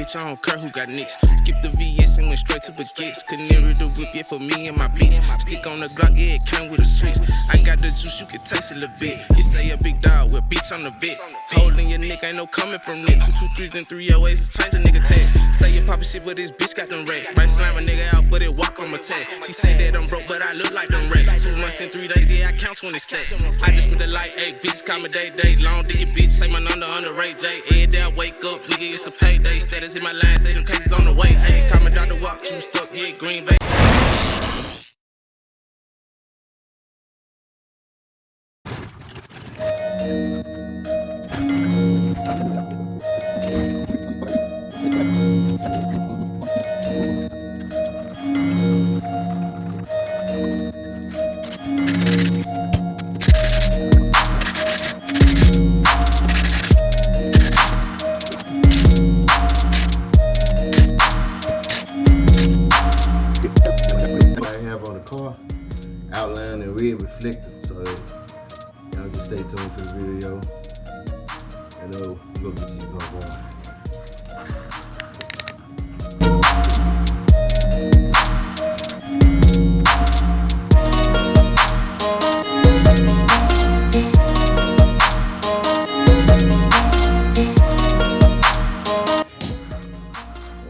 bitch, I don't care who got nicks. Skip the VS and went straight to baguettes. Couldn't near the whip yet for me and my bitch. Stick on the Glock, yeah, it came with a switch. I got the juice, you can taste it a little bit. You say a big dog, well, bitch, on the vet. Hole in your neck, ain't no coming from it. 2 2 3s and 3 08s, change a nigga tag. Say you poppin' shit, but this bitch got them racks. Might slam a nigga out, but it walk on my tag. She say that I'm broke, but I look like them racks. 2 months and 3 days, yeah, I count 20 stacks. I just put the light, hey, bitch, call me day. Long diggy bitch, say my number under Ray J. Every day I wake up, nigga, it's a payday. Status in my line, say them cases on the way. Hey, call me Dr. Walk, you stuck, yeah, Green Bay. Outline and red reflective, so y'all just stay tuned to the video. And look at these going.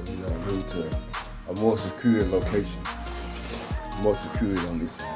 We're gonna move to a more secure location. More security on this side.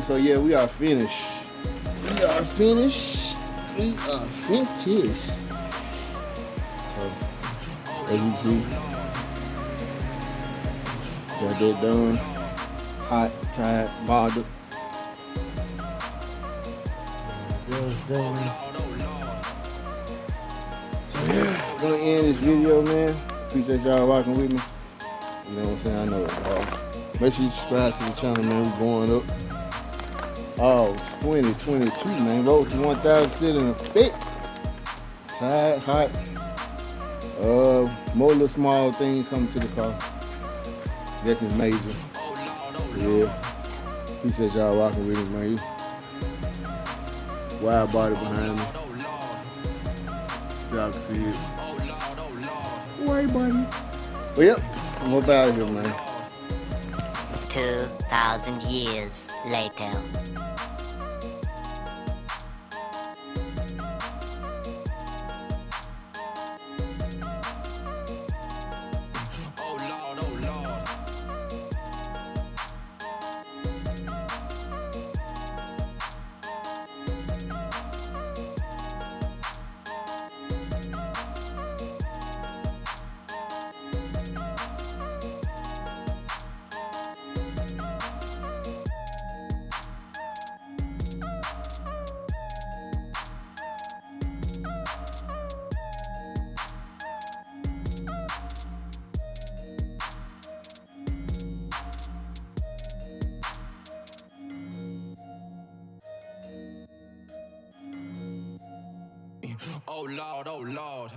So yeah, we are finished. We are finished. We are finished. So, as you see, got that done. Hot, tired, bothered. That's done. So yeah, I'm gonna end this video, man. Appreciate y'all rocking with me. You know what I'm saying? I know it. Make sure you subscribe to the channel, man. We're going up. Oh, 2022, man. Road to 1,000 still in effect. Tired, hot. More little small things coming to the car. That's amazing. Yeah. Appreciate y'all rocking with me, man. Wide body behind me. Y'all can see it. Wide body. Well, yep. I'm up out of here, man. 2,000 years later. Oh Lord, oh Lord.